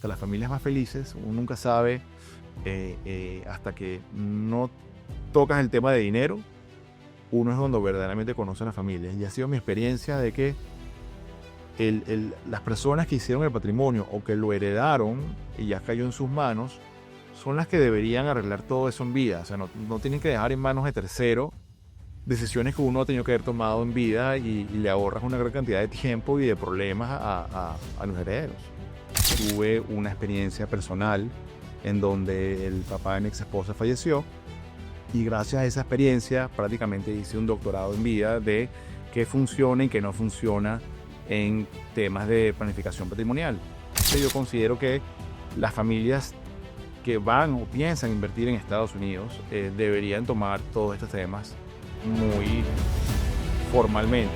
hasta las familias más felices, uno nunca sabe hasta que no tocas el tema de dinero, uno es donde verdaderamente conoce a las familias. Y ha sido mi experiencia de que las personas que hicieron el patrimonio o que lo heredaron y ya cayó en sus manos, son las que deberían arreglar todo eso en vida. O sea, no tienen que dejar en manos de tercero decisiones que uno ha tenido que haber tomado en vida y le ahorras una gran cantidad de tiempo y de problemas a los herederos. Tuve una experiencia personal en donde el papá de mi ex esposa falleció y gracias a esa experiencia prácticamente hice un doctorado en vida de qué funciona y qué no funciona en temas de planificación patrimonial. Entonces yo considero que las familias que van o piensan invertir en Estados Unidos deberían tomar todos estos temas muy formalmente.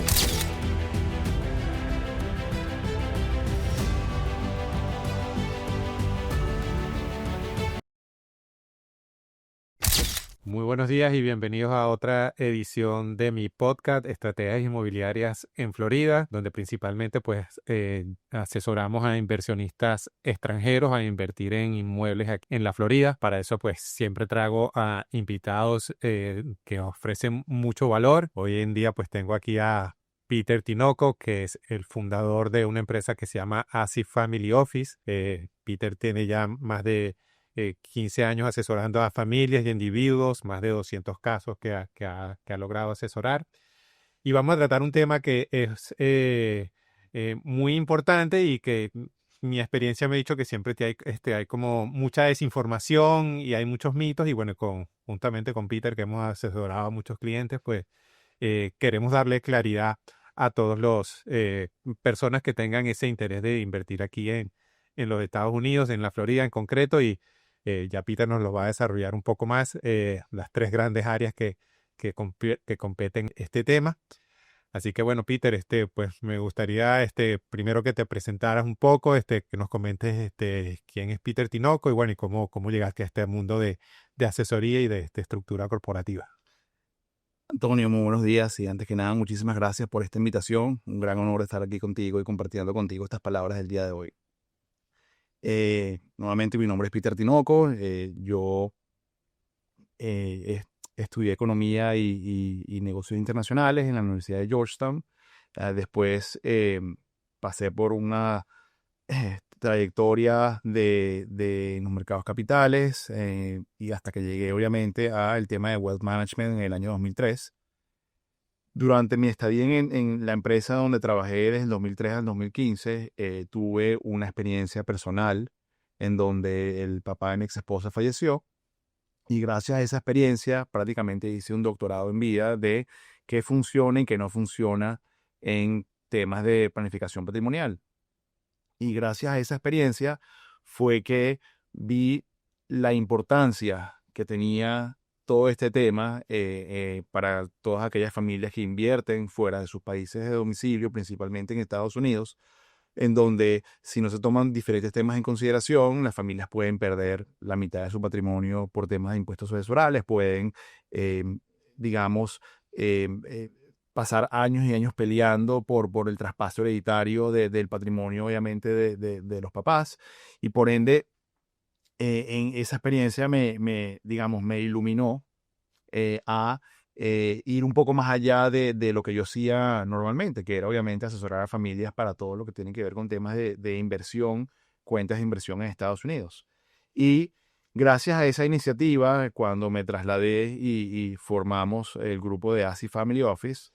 Muy buenos días y bienvenidos a otra edición de mi podcast Estrategias Inmobiliarias en Florida, donde principalmente asesoramos a inversionistas extranjeros a invertir en inmuebles aquí en la Florida. Para eso pues siempre traigo a invitados que ofrecen mucho valor. Hoy en día pues tengo aquí a Peter Tinoco, que es el fundador de una empresa que se llama ASI Family Office. Peter tiene ya más de 15 años asesorando a familias y individuos, más de 200 casos que ha logrado asesorar. Y vamos a tratar un tema que es muy importante y que mi experiencia me ha dicho que siempre hay como mucha desinformación y hay muchos mitos. Y bueno, juntamente con Peter, que hemos asesorado a muchos clientes, pues queremos darle claridad a todos los personas que tengan ese interés de invertir aquí en los Estados Unidos, en la Florida en concreto, y ya Peter nos lo va a desarrollar un poco más, las tres grandes áreas que competen este tema. Así que bueno, Peter, pues me gustaría primero que te presentaras un poco, que nos comentes quién es Peter Tinoco y bueno, y cómo llegaste a este mundo de asesoría y de estructura corporativa. Antonio, muy buenos días y antes que nada, muchísimas gracias por esta invitación. Un gran honor estar aquí contigo y compartiendo contigo estas palabras del día de hoy. Nuevamente, mi nombre es Peter Tinoco. Yo estudié economía y negocios internacionales en la Universidad de Georgetown. Después pasé por una trayectoria en los mercados capitales y hasta que llegué obviamente al tema de wealth management en el año 2003. Durante mi estadía en la empresa donde trabajé desde el 2003 al 2015, tuve una experiencia personal en donde el papá de mi ex esposa falleció y gracias a esa experiencia prácticamente hice un doctorado en vida de qué funciona y qué no funciona en temas de planificación patrimonial. Y gracias a esa experiencia fue que vi la importancia que tenía todo este tema para todas aquellas familias que invierten fuera de sus países de domicilio, principalmente en Estados Unidos, en donde si no se toman diferentes temas en consideración, las familias pueden perder la mitad de su patrimonio por temas de impuestos sucesorales, pueden, eh, digamos, pasar años y años peleando por el traspaso hereditario del patrimonio, obviamente, de los papás, y por ende, en esa experiencia digamos, me iluminó a ir un poco más allá de lo que yo hacía normalmente, que era obviamente asesorar a familias para todo lo que tiene que ver con temas de inversión, cuentas de inversión en Estados Unidos. Y gracias a esa iniciativa, cuando me trasladé y formamos el grupo de ASI Family Office,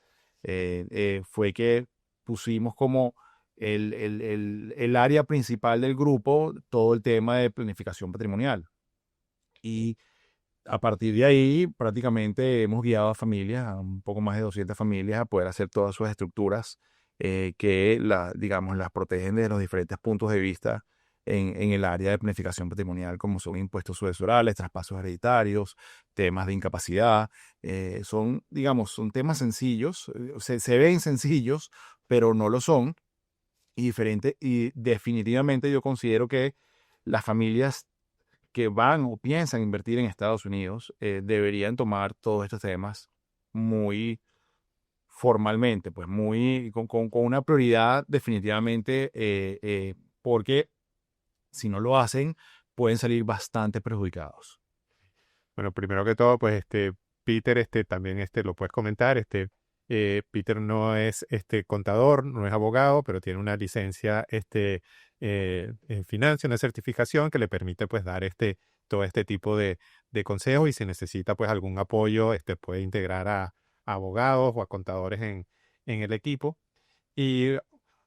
fue que pusimos como el área principal del grupo todo el tema de planificación patrimonial. Y a partir de ahí, prácticamente hemos guiado a familias, a un poco más de 200 familias, a poder hacer todas sus estructuras digamos, las protegen desde los diferentes puntos de vista en el área de planificación patrimonial, como son impuestos sucesorales, traspasos hereditarios, temas de incapacidad. Digamos, son temas sencillos, se ven sencillos, pero no lo son, y definitivamente yo considero que las familias que van o piensan invertir en Estados Unidos deberían tomar todos estos temas muy formalmente, pues con una prioridad definitivamente, porque si no lo hacen, pueden salir bastante perjudicados. Bueno, primero que todo, pues Peter, también lo puedes comentar. Peter no es contador, no es abogado, pero tiene una licencia en finanzas, una certificación que le permite pues dar todo este tipo de consejos, y si necesita pues algún apoyo, puede integrar a abogados o a contadores en el equipo. Y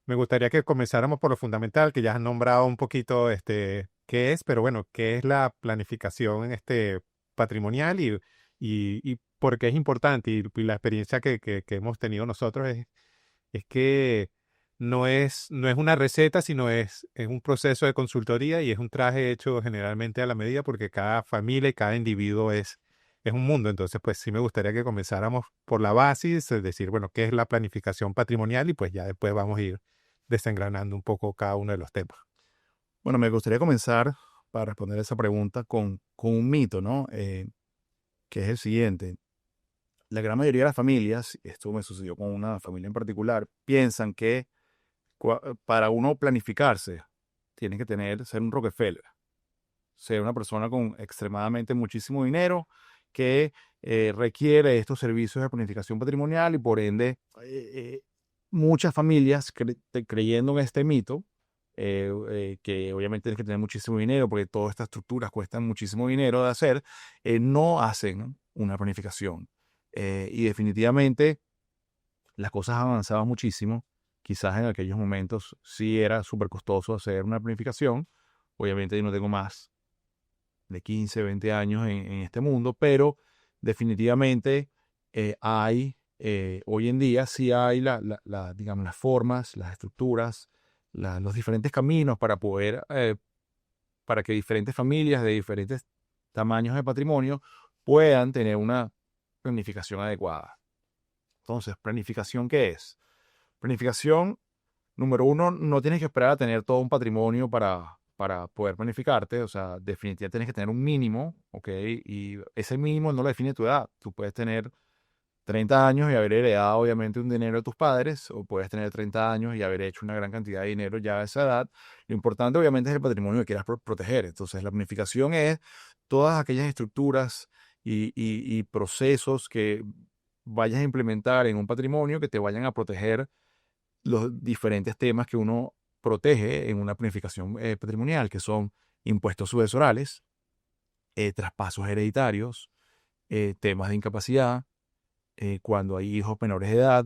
me gustaría que comenzáramos por lo fundamental, que ya has nombrado un poquito qué es, pero bueno, qué es la planificación patrimonial, y por qué es importante. Y la experiencia que hemos tenido nosotros es que no es una receta, sino es un proceso de consultoría, y es un traje hecho generalmente a la medida, porque cada familia y cada individuo es un mundo. Entonces, pues sí me gustaría que comenzáramos por la base, es decir, bueno, qué es la planificación patrimonial, y pues ya después vamos a ir desengranando un poco cada uno de los temas. Bueno, me gustaría comenzar para responder esa pregunta con un mito, ¿no? Que es el siguiente. La gran mayoría de las familias, esto me sucedió con una familia en particular, piensan que para uno planificarse, tiene que ser un Rockefeller, ser una persona con extremadamente muchísimo dinero que requiere estos servicios de planificación patrimonial, y por ende muchas familias creyendo en este mito, que obviamente tienes que tener muchísimo dinero porque todas estas estructuras cuestan muchísimo dinero de hacer, no hacen una planificación. Y definitivamente las cosas avanzaban muchísimo. Quizás en aquellos momentos sí era súper costoso hacer una planificación. Obviamente yo no tengo más de 15, 20 años en este mundo, pero definitivamente hoy en día sí hay digamos, las formas, las estructuras, los diferentes caminos para que diferentes familias de diferentes tamaños de patrimonio puedan tener una planificación adecuada. Entonces, ¿planificación qué es? Planificación, número uno, no tienes que esperar a tener todo un patrimonio para poder planificarte. O sea, definitivamente tienes que tener un mínimo, ¿ok? Y ese mínimo no lo define tu edad. Tú puedes tener 30 años y haber heredado obviamente un dinero de tus padres, o puedes tener 30 años y haber hecho una gran cantidad de dinero ya a esa edad. Lo importante obviamente es el patrimonio que quieras proteger. Entonces, la planificación es todas aquellas estructuras y procesos que vayas a implementar en un patrimonio que te vayan a proteger los diferentes temas que uno protege en una planificación patrimonial, que son impuestos sucesorales, traspasos hereditarios, temas de incapacidad, cuando hay hijos menores de edad,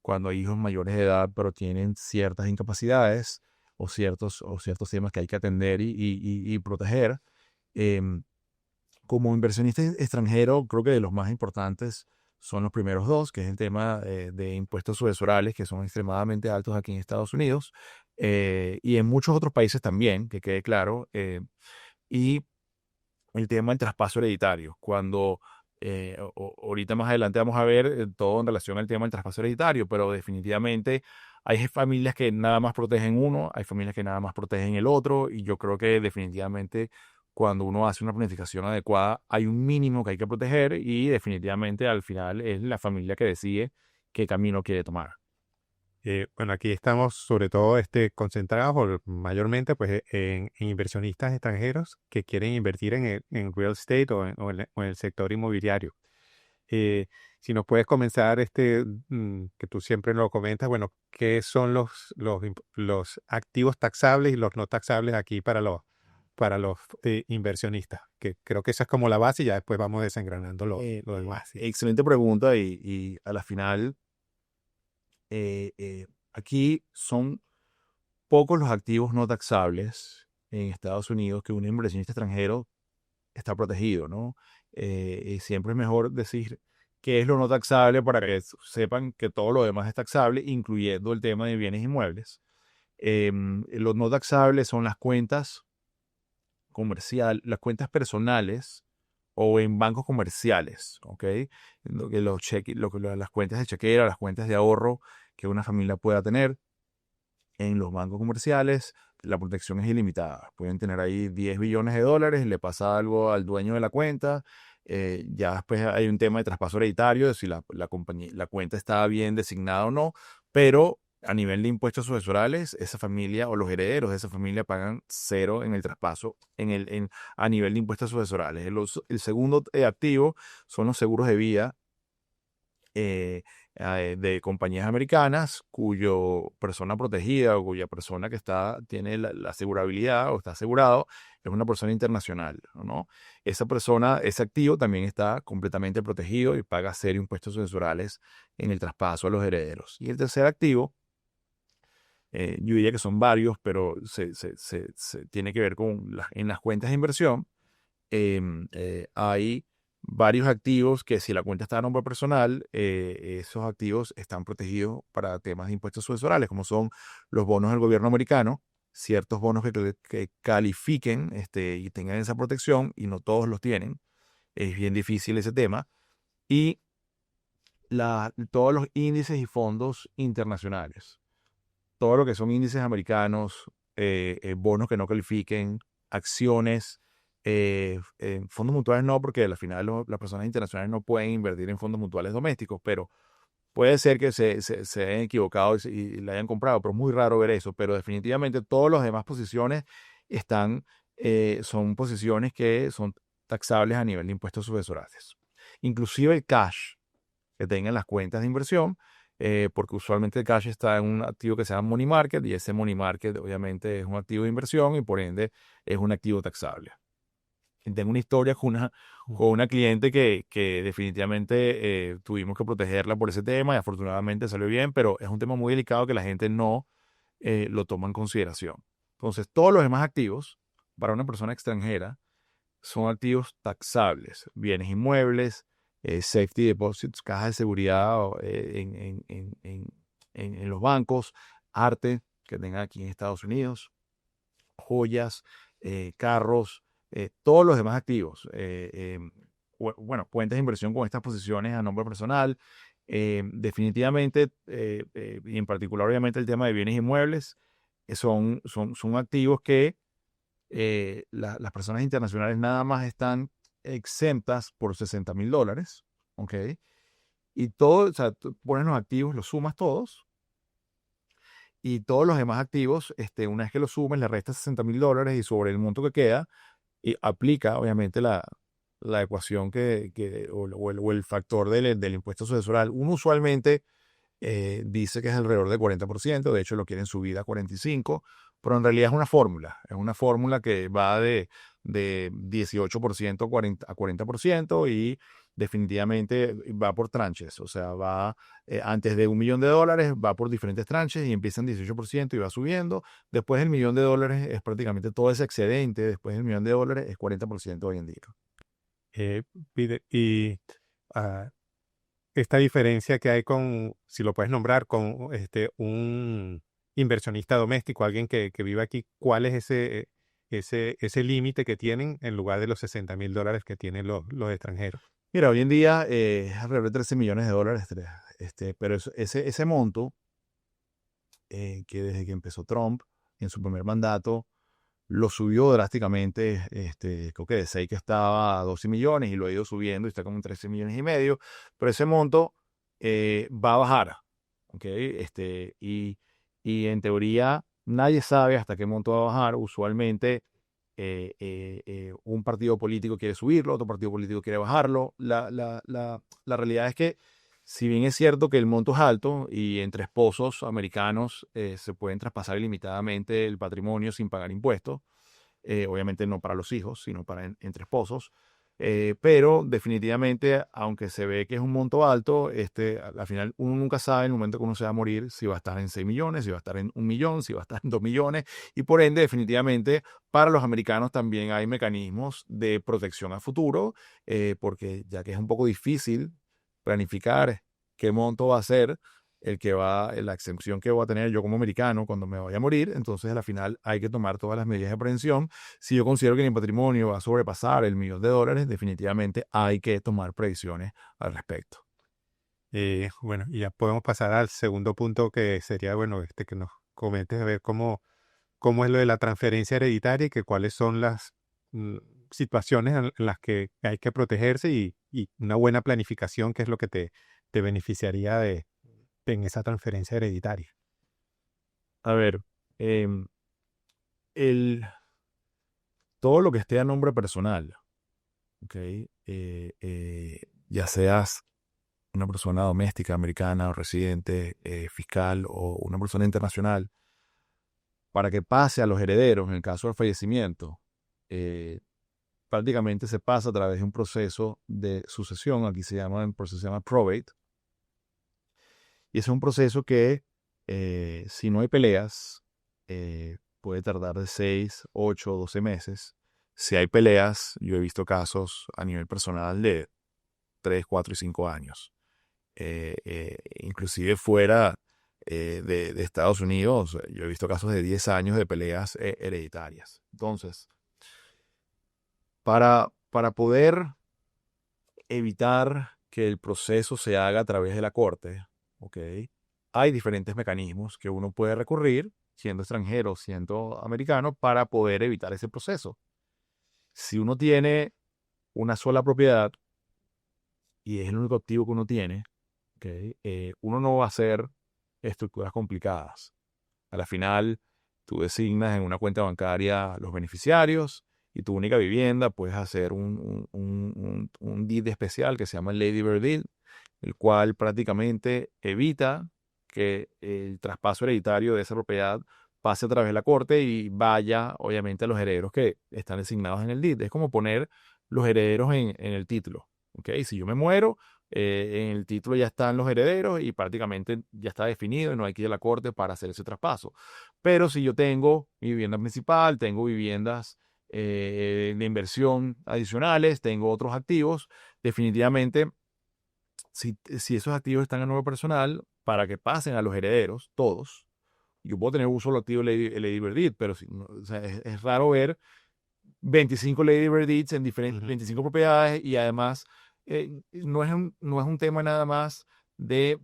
cuando hay hijos mayores de edad pero tienen ciertas incapacidades o ciertos temas que hay que atender y proteger. Em, Como inversionista extranjero, creo que de los más importantes son los primeros dos, que es el tema de impuestos sucesorales, que son extremadamente altos aquí en Estados Unidos, y en muchos otros países también, que quede claro. Y el tema del traspaso hereditario. Cuando ahorita más adelante vamos a ver todo en relación al tema del traspaso hereditario, pero definitivamente hay familias que nada más protegen uno, hay familias que nada más protegen el otro, y yo creo que definitivamente cuando uno hace una planificación adecuada hay un mínimo que hay que proteger, y definitivamente al final es la familia que decide qué camino quiere tomar. Bueno, aquí estamos sobre todo concentrados mayormente pues, en inversionistas extranjeros que quieren invertir en real estate o en el sector inmobiliario. Si nos puedes comenzar, que tú siempre lo comentas, bueno, ¿qué son los activos taxables y los no taxables aquí para los inversionistas? Que creo que esa es como la base, y ya después vamos desengranando lo demás. ¿Sí? Excelente pregunta, y a la final aquí son pocos los activos no taxables en Estados Unidos que un inversionista extranjero está protegido, ¿no? Y siempre es mejor decir qué es lo no taxable para que sepan que todo lo demás es taxable, incluyendo el tema de bienes inmuebles. Los no taxables son las cuentas las cuentas personales o en bancos comerciales, ¿ok? Las cuentas de chequera, las cuentas de ahorro que una familia pueda tener en los bancos comerciales. La protección es ilimitada. Pueden tener ahí 10 billones de dólares, le pasa algo al dueño de la cuenta. Ya después hay un tema de traspaso hereditario, de si la cuenta está bien designada o no, pero a nivel de impuestos sucesorales, esa familia o los herederos de esa familia pagan cero en el traspaso a nivel de impuestos sucesorales. El segundo activo son los seguros de vida eh, de compañías americanas cuyo persona protegida o cuya persona que tiene la asegurabilidad o está asegurado es una persona internacional, ¿no? Esa persona, ese activo también está completamente protegido y paga cero impuestos sucesorales en el traspaso a los herederos. Y el tercer activo, yo diría que son varios, pero tiene que ver con en las cuentas de inversión. Hay varios activos que si la cuenta está a nombre personal, esos activos están protegidos para temas de impuestos sucesorales, como son los bonos del gobierno americano, ciertos bonos que califiquen y tengan esa protección, y no todos los tienen. Es bien difícil ese tema. Y todos los índices y fondos internacionales, todo lo que son índices americanos, bonos que no califiquen, acciones, fondos mutuales no, porque al final las personas internacionales no pueden invertir en fondos mutuales domésticos, pero puede ser que se hayan equivocado y la hayan comprado, pero es muy raro ver eso. Pero definitivamente todas las demás posiciones son posiciones que son taxables a nivel de impuestos sucesorales. Inclusive el cash que tengan las cuentas de inversión, porque usualmente el cash está en un activo que se llama money market, y ese money market obviamente es un activo de inversión y por ende es un activo taxable. Y tengo una historia con una cliente que definitivamente tuvimos que protegerla por ese tema y afortunadamente salió bien, pero es un tema muy delicado que la gente no lo toma en consideración. Entonces, todos los demás activos para una persona extranjera son activos taxables, bienes inmuebles, safety deposits, cajas de seguridad en los bancos, arte que tengan aquí en Estados Unidos, joyas, carros, todos los demás activos. Bueno, cuentas de inversión con estas posiciones a nombre personal. Definitivamente, y en particular obviamente el tema de bienes inmuebles, son activos que las personas internacionales nada más están exentas por $60,000, ¿ok? Y todo, o sea, tú pones los activos, los sumas todos, y todos los demás activos, una vez que los sumes, le restas $60,000 y sobre el monto que queda, y aplica obviamente la ecuación o el factor del impuesto sucesoral. Uno usualmente dice que es alrededor del 40%, de hecho lo quieren subir a 45%, pero en realidad es una fórmula que va de 18% a 40% y definitivamente va por tranches, o sea, va antes de $1,000,000, va por diferentes tranches y empieza en 18% y va subiendo. Después del $1,000,000 es prácticamente todo ese excedente, después del $1,000,000 es 40% hoy en día. Eh, y ah, esta diferencia que hay con, si lo puedes nombrar, con un inversionista doméstico, alguien que vive aquí, ¿cuál es ese límite que tienen en lugar de los $60,000 que tienen los extranjeros? Mira, hoy en día es alrededor de $13,000,000, pero ese monto que desde que empezó Trump en su primer mandato lo subió drásticamente, creo que de 6 que estaba a 12 millones y lo ha ido subiendo y está como en 13,5 millones, pero ese monto va a bajar, ¿ok? Y en teoría nadie sabe hasta qué monto va a bajar. Usualmente un partido político quiere subirlo, otro partido político quiere bajarlo. La realidad es que si bien es cierto que el monto es alto y entre esposos americanos se pueden traspasar ilimitadamente el patrimonio sin pagar impuestos, obviamente no para los hijos, sino entre esposos, pero definitivamente, aunque se ve que es un monto alto, al final uno nunca sabe en el momento que uno se va a morir si va a estar en 6 millones, si va a estar en 1 millón, si va a estar en 2 millones, y por ende, definitivamente, para los americanos también hay mecanismos de protección a futuro, porque ya que es un poco difícil planificar qué monto va a ser la exención que voy a tener yo como americano cuando me vaya a morir, entonces al final hay que tomar todas las medidas de prevención. Si yo considero que mi patrimonio va a sobrepasar el $1,000,000, definitivamente hay que tomar previsiones al respecto. Bueno, y ya podemos pasar al segundo punto que sería, bueno, que nos comentes a ver cómo es lo de la transferencia hereditaria y que cuáles son las situaciones en las que hay que protegerse y una buena planificación, que es lo que te beneficiaría en esa transferencia hereditaria. A ver, em, el, todo lo que esté a nombre personal, ¿ok? Ya seas una persona doméstica, americana o residente, fiscal o una persona internacional, para que pase a los herederos en el caso del fallecimiento, eh, prácticamente se pasa a través de un proceso de sucesión, aquí el proceso se llama probate, y es un proceso que si no hay peleas, puede tardar de 6, 8, 12 meses. Si hay peleas, yo he visto casos a nivel personal de 3, 4 y 5 años. Inclusive fuera de Estados Unidos, yo he visto casos de 10 años de peleas hereditarias. Entonces, para poder evitar que el proceso se haga a través de la corte, ¿ok? Hay diferentes mecanismos que uno puede recurrir, siendo extranjero, siendo americano, para poder evitar ese proceso. Si uno tiene una sola propiedad y es el único activo que uno tiene, ¿ok? Uno no va a hacer estructuras complicadas. A la final, tú designas en una cuenta bancaria los beneficiarios y tu única vivienda puedes hacer un deed especial que se llama el Lady Bird Deed, el cual prácticamente evita que el traspaso hereditario de esa propiedad pase a través de la corte y vaya, obviamente, a los herederos que están designados en el deed. Es como poner los herederos en el título. ¿Ok? Si yo me muero, en el título ya están los herederos y prácticamente ya está definido y no hay que ir a la corte para hacer ese traspaso. Pero si yo tengo mi vivienda principal, tengo viviendas de inversión adicionales, tengo otros activos, definitivamente, si esos activos están a nombre personal, para que pasen a los herederos, todos, yo puedo tener un solo activo Lady Bird Deed, pero o sea, es raro ver 25 Lady Bird Deeds en diferentes, 25 propiedades y además no es un tema nada más de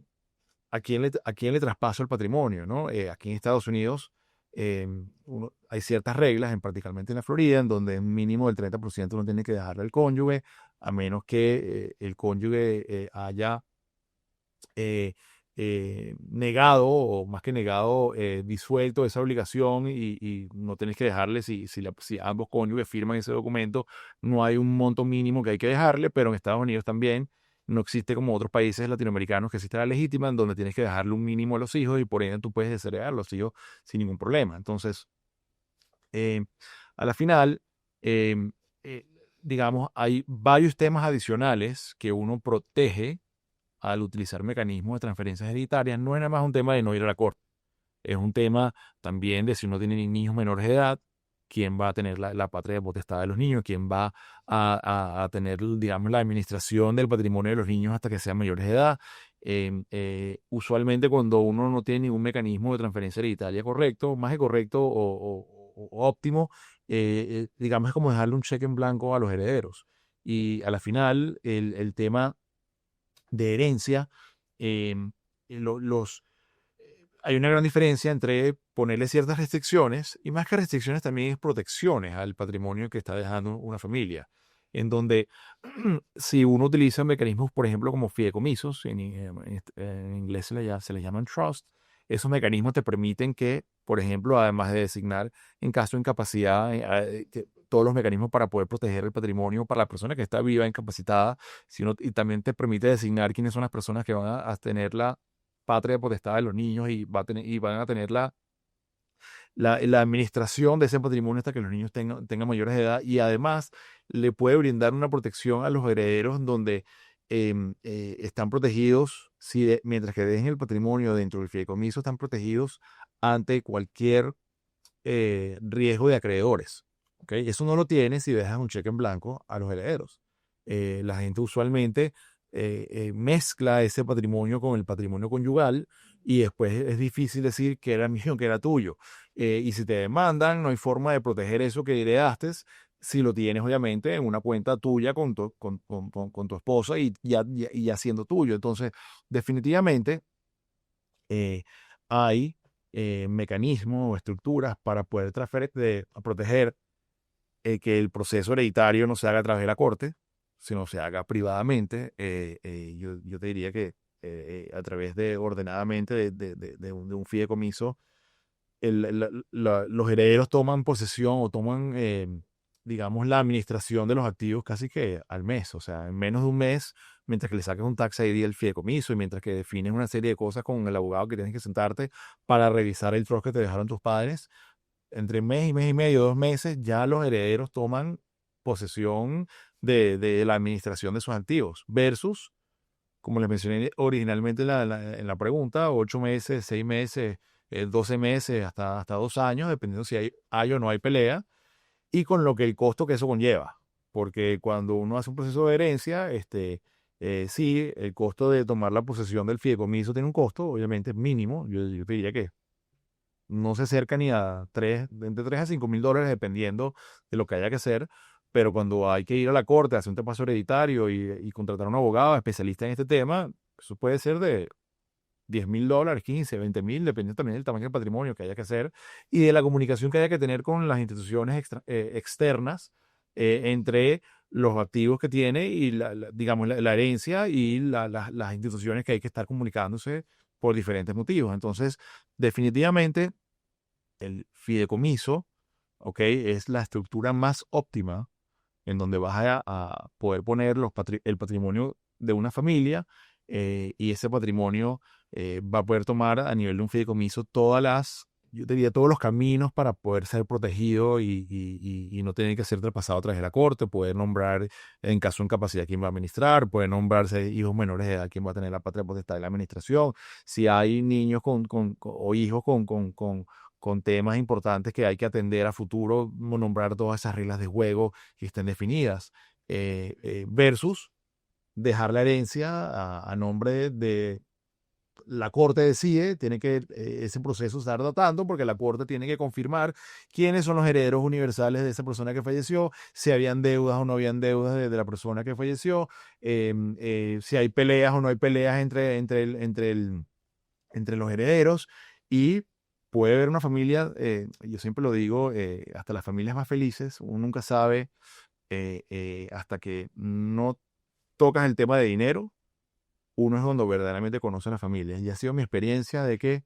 a quién le traspaso el patrimonio, ¿no? Aquí en Estados Unidos hay ciertas reglas, particularmente en la Florida, en donde un mínimo del 30% uno tiene que dejarle al cónyuge, a menos que el cónyuge haya eh, negado, o más que negado, disuelto esa obligación y no tenés que dejarle, si ambos cónyuges firman ese documento, no hay un monto mínimo que hay que dejarle, pero en Estados Unidos también no existe como otros países latinoamericanos que existe la legítima, en donde tienes que dejarle un mínimo a los hijos y por ende tú puedes desheredar a los hijos sin ningún problema. Entonces, eh, a la final, eh, eh, digamos, hay varios temas adicionales que uno protege al utilizar mecanismos de transferencias hereditarias. No es nada más un tema de no ir a la corte, es un tema también de si uno tiene niños menores de edad, quién va a tener la patria potestad de los niños, quién va a tener, digamos, la administración del patrimonio de los niños hasta que sean mayores de edad. Usualmente cuando uno no tiene ningún mecanismo de transferencia hereditaria correcto, más que correcto o óptimo, digamos, es como dejarle un cheque en blanco a los herederos. Y a la final, el tema de herencia, em, hay una gran diferencia entre ponerle ciertas restricciones y más que restricciones también es protecciones al patrimonio que está dejando una familia, en donde si uno utiliza mecanismos, por ejemplo, como fideicomisos, en inglés se les llaman trust, esos mecanismos te permiten que, por ejemplo, además de designar en caso de incapacidad, todos los mecanismos para poder proteger el patrimonio para la persona que está viva, incapacitada, y también te permite designar quiénes son las personas que van a tener la patria potestad de los niños y van a tener la administración de ese patrimonio hasta que los niños tengan mayores de edad y además le puede brindar una protección a los herederos donde están protegidos, mientras que dejen el patrimonio dentro del fideicomiso, están protegidos ante cualquier riesgo de acreedores. ¿Ok? Eso no lo tienes si dejas un cheque en blanco a los herederos. La gente usualmente mezcla ese patrimonio con el patrimonio conyugal y después es difícil decir que era mío, que era tuyo. Y si te demandan, no hay forma de proteger eso que heredaste si lo tienes, obviamente, en una cuenta tuya con tu esposa y ya siendo tuyo. Entonces, definitivamente, eh, hay mecanismos o estructuras para poder proteger que el proceso hereditario no se haga a través de la corte, sino se haga privadamente. Yo te diría que a través ordenadamente de un fideicomiso los herederos toman posesión o toman, digamos, la administración de los activos casi que al mes. O sea, en menos de un mes, mientras que le saques un tax ID al fideicomiso y mientras que defines una serie de cosas con el abogado que tienes que sentarte para revisar el trust que te dejaron tus padres, entre mes y medio, 2 meses, ya los herederos toman posesión de la administración de sus activos, versus, como les mencioné originalmente en la pregunta, 8 meses, 6 meses, 12 meses, hasta 2 años, dependiendo si hay o no hay pelea, y con lo que el costo que eso conlleva. Porque cuando uno hace un proceso de herencia, sí, el costo de tomar la posesión del fideicomiso tiene un costo, obviamente mínimo. Yo te diría que no se acerca ni a entre 3 a 5 mil dólares, dependiendo de lo que haya que hacer. Pero cuando hay que ir a la corte, hacer un traspaso hereditario y contratar a un abogado especialista en este tema, eso puede ser de $10,000, 15, 20,000, dependiendo también del tamaño del patrimonio que haya que hacer y de la comunicación que haya que tener con las instituciones externas, entre los activos que tiene y, digamos, la herencia y las instituciones que hay que estar comunicándose por diferentes motivos. Entonces, definitivamente, el fideicomiso, ¿ok? Es la estructura más óptima en donde vas a poder poner el patrimonio de una familia, y ese patrimonio va a poder tomar a nivel de un fideicomiso yo diría, todos los caminos para poder ser protegido y no tener que ser traspasado a través de la corte, poder nombrar, en caso de incapacidad, quién va a administrar, poder nombrarse hijos menores de edad, quién va a tener la patria potestad de la administración, si hay niños o hijos con temas importantes que hay que atender a futuro, nombrar todas esas reglas de juego que estén definidas, versus dejar la herencia a nombre de la corte decide, tiene que ese proceso estar datando porque la corte tiene que confirmar quiénes son los herederos universales de esa persona que falleció, si habían deudas o no habían deudas de la persona que falleció, si hay peleas o no hay peleas entre los herederos, y puede haber una familia, yo siempre lo digo, hasta las familias más felices, uno nunca sabe, hasta que no tocas el tema de dinero, uno es donde verdaderamente conoce a la familia. Y ha sido mi experiencia de que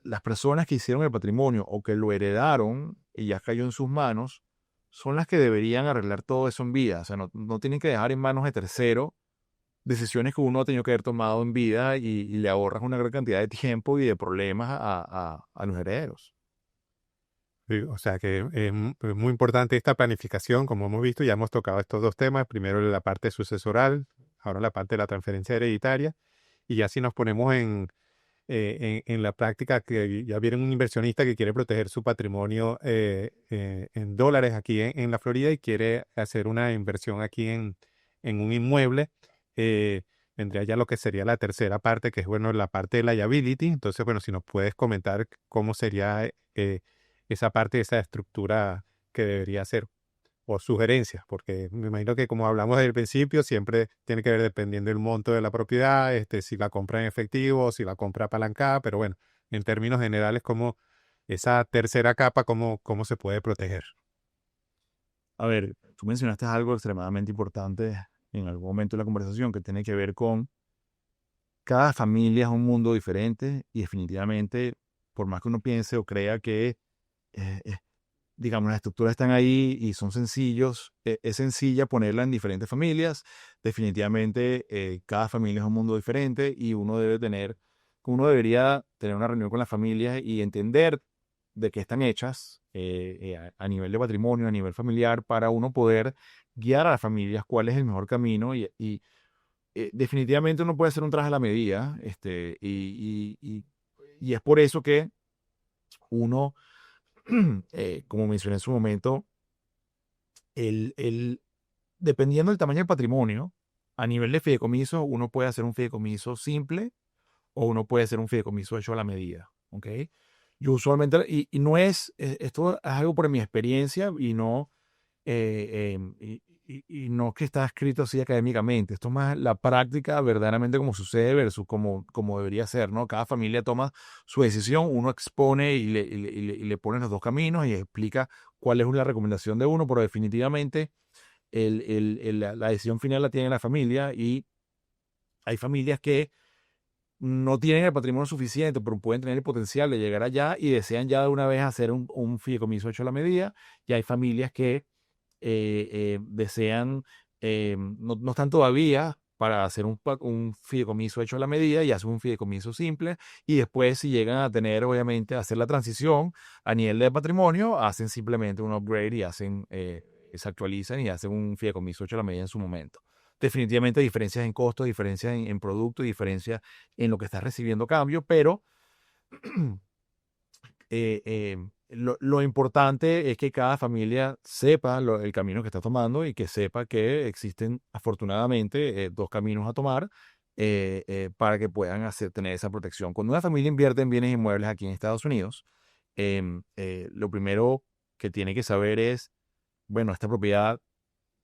las personas que hicieron el patrimonio o que lo heredaron y ya cayó en sus manos, son las que deberían arreglar todo eso en vida. O sea, no tienen que dejar en manos de tercero decisiones que uno ha tenido que haber tomado en vida, y le ahorras una gran cantidad de tiempo y de problemas a los herederos. Sí, o sea que es muy importante esta planificación, como hemos visto, ya hemos tocado estos dos temas, primero la parte sucesoral, ahora la parte de la transferencia hereditaria, y ya si nos ponemos en la práctica, que ya viene un inversionista que quiere proteger su patrimonio en dólares aquí en la Florida y quiere hacer una inversión aquí en un inmueble, eh, vendría ya lo que sería la tercera parte, que es, bueno, la parte de liability. Entonces, bueno, si nos puedes comentar cómo sería esa parte, esa estructura que debería ser, o sugerencias, porque me imagino que, como hablamos desde el principio, siempre tiene que ver dependiendo del monto de la propiedad, si la compra en efectivo, si la compra apalancada, pero bueno, en términos generales, como esa tercera capa, cómo se puede proteger. A ver, tú mencionaste algo extremadamente importante en algún momento de la conversación que tiene que ver con cada familia es un mundo diferente, y definitivamente, por más que uno piense o crea que, eh, eh, digamos, las estructuras están ahí y son sencillos, es sencilla ponerla en diferentes familias. Definitivamente, cada familia es un mundo diferente, y uno debería tener una reunión con las familias y entender de qué están hechas, a nivel de patrimonio, a nivel familiar, para uno poder guiar a las familias cuál es el mejor camino, definitivamente uno puede hacer un traje a la medida, y es por eso que uno, como mencioné en su momento, el, dependiendo del tamaño del patrimonio, a nivel de fideicomiso, uno puede hacer un fideicomiso simple o uno puede hacer un fideicomiso hecho a la medida, ¿ok? Yo usualmente, y no esto es algo por mi experiencia, y no, y no que está escrito así académicamente. Esto es más la práctica, verdaderamente como sucede versus como debería ser, ¿no? Cada familia toma su decisión, uno expone y le pone los dos caminos y explica cuál es la recomendación de uno, pero definitivamente la decisión final la tiene la familia, y hay familias que no tienen el patrimonio suficiente, pero pueden tener el potencial de llegar allá y desean ya de una vez hacer un fideicomiso hecho a la medida. Y hay familias que desean, no están todavía para hacer un fideicomiso hecho a la medida y hacen un fideicomiso simple. Y después, si llegan a tener, obviamente, a hacer la transición a nivel de patrimonio, hacen simplemente un upgrade y se actualizan y hacen un fideicomiso hecho a la medida en su momento. Definitivamente diferencias en costo, diferencias en producto, diferencias en lo que estás recibiendo a cambio, pero lo importante es que cada familia sepa el camino que está tomando y que sepa que existen afortunadamente dos caminos a tomar para que puedan tener esa protección. Cuando una familia invierte en bienes inmuebles aquí en Estados Unidos, lo primero que tiene que saber es, bueno, esta propiedad,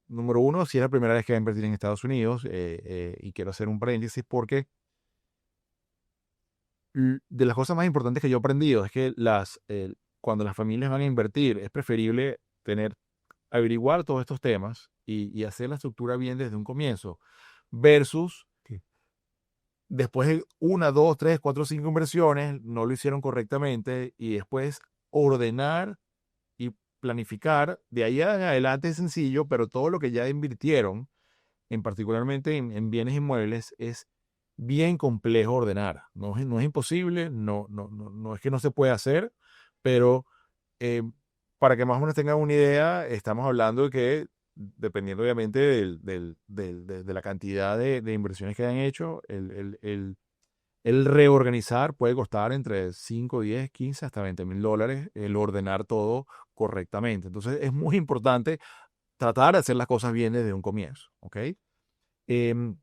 número uno, si es la primera vez que va a invertir en Estados Unidos, y quiero hacer un paréntesis porque de las cosas más importantes que yo he aprendido es que cuando las familias van a invertir, es preferible averiguar todos estos temas y hacer la estructura bien desde un comienzo, versus Sí. después de una, dos, tres, cuatro, cinco inversiones, no lo hicieron correctamente y después ordenar y planificar. De ahí en adelante es sencillo, pero todo lo que ya invirtieron, particularmente en bienes inmuebles, es bien complejo ordenar. No es imposible, no es que no se pueda hacer, pero eh, para que más o menos tengan una idea, estamos hablando de que, dependiendo obviamente de la cantidad de inversiones que hayan hecho, el reorganizar puede costar entre 5, 10, 15 hasta $20,000 el ordenar todo correctamente. Entonces es muy importante tratar de hacer las cosas bien desde un comienzo, ¿ok? Em,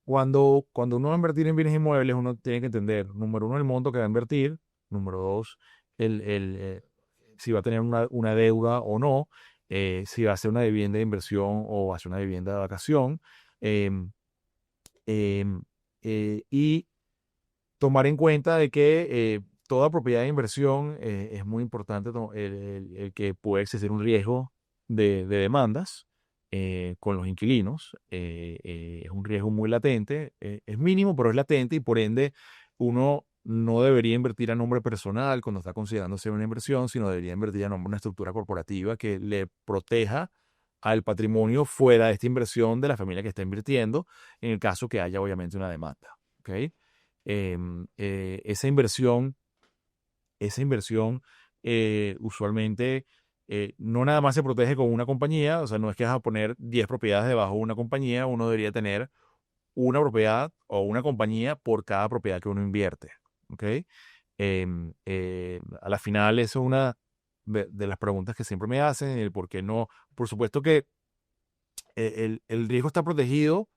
cuando uno va a invertir en bienes inmuebles, uno tiene que entender, número uno, el monto que va a invertir, número dos, si va a tener una deuda o no, si va a ser una vivienda de inversión o va a ser una vivienda de vacación, em, em, y tomar en cuenta de que toda propiedad de inversión es muy importante el que puede existir un riesgo de demandas con los inquilinos. Es un riesgo muy latente, es mínimo, pero es latente y por ende uno no debería invertir a nombre personal cuando está considerando hacer una inversión, sino debería invertir a nombre de una estructura corporativa que le proteja al patrimonio fuera de esta inversión de la familia que está invirtiendo, en el caso que haya obviamente una demanda. ¿Ok? Esa inversión usualmente no nada más se protege con una compañía, o sea, no es que vas a poner 10 propiedades debajo de una compañía, uno debería tener una propiedad o una compañía por cada propiedad que uno invierte. ¿Ok? A la final, eso es una de las preguntas que siempre me hacen, el por qué no. Por supuesto que el riesgo está protegido,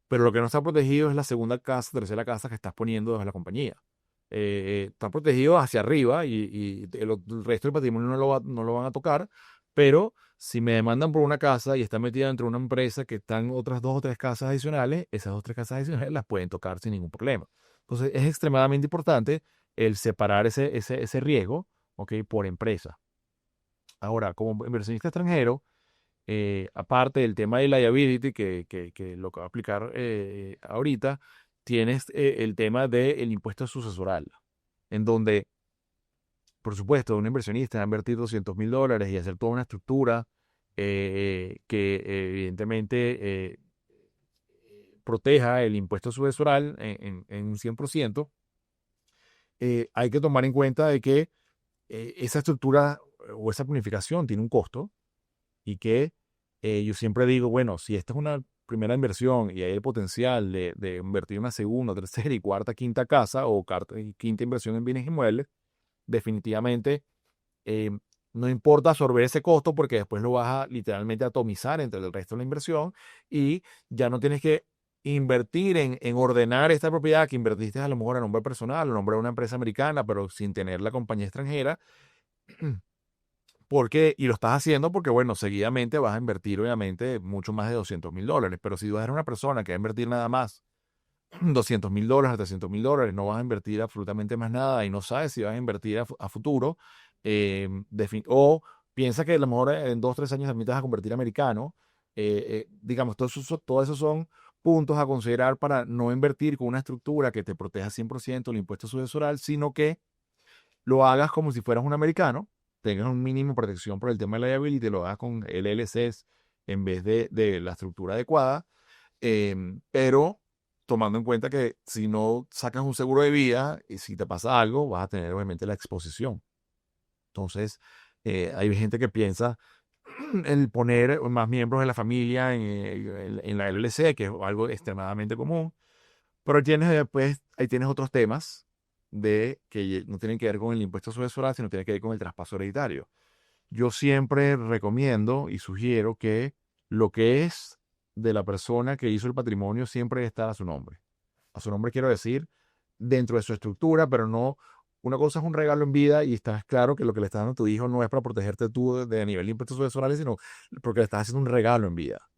pero lo que no está protegido es la segunda casa, tercera casa que estás poniendo debajo de la compañía. Está protegido hacia arriba y el resto del patrimonio no lo van a tocar, pero si me demandan por una casa y está metida dentro de una empresa que están otras dos o tres casas adicionales, esas dos o tres casas adicionales las pueden tocar sin ningún problema. Entonces es extremadamente importante el separar ese riesgo, ¿ok? Por empresa. Ahora, como inversionista extranjero, aparte del tema de liability, que lo que va a aplicar ahorita, tienes el tema del impuesto sucesoral, en donde, por supuesto, un inversionista va a invertir $200,000 y hacer toda una estructura que evidentemente proteja el impuesto sucesoral en un 100%. Hay que tomar en cuenta de que esa estructura o esa planificación tiene un costo y que yo siempre digo, bueno, si esta es una primera inversión y hay el potencial de invertir una segunda, tercera y cuarta, quinta casa o quinta inversión en bienes inmuebles, definitivamente eh, no importa absorber ese costo porque después lo vas a literalmente atomizar entre el resto de la inversión y ya no tienes que invertir en ordenar esta propiedad que invertiste a lo mejor a nombre personal, a nombre de una empresa americana, pero sin tener la compañía extranjera. Y lo estás haciendo porque, bueno, seguidamente vas a invertir, obviamente, mucho más de $200,000. Pero si tú eres una persona que va a invertir nada más $200,000, $300,000, no vas a invertir absolutamente más nada y no sabes si vas a invertir a futuro, o piensa que a lo mejor en 2 o 3 años también te vas a convertir americano, digamos, todo eso son puntos a considerar para no invertir con una estructura que te proteja 100% el impuesto sucesoral, sino que lo hagas como si fueras un americano, tengas un mínimo de protección por el tema de liability, lo hagas con LLCs en vez de la estructura adecuada, pero tomando en cuenta que si no sacas un seguro de vida y si te pasa algo, vas a tener obviamente la exposición. Entonces, hay gente que piensa el poner más miembros de la familia en la LLC, que es algo extremadamente común, pero tienes después, ahí tienes otros temas de que no tienen que ver con el impuesto sucesoral, sino tienen que ver con el traspaso hereditario. Yo siempre recomiendo y sugiero que lo que es de la persona que hizo el patrimonio siempre debe estar a su nombre. A su nombre quiero decir, dentro de su estructura, pero no, una cosa es un regalo en vida y estás claro que lo que le estás dando a tu hijo no es para protegerte tú de a nivel de impuestos sucesorales, sino porque le estás haciendo un regalo en vida.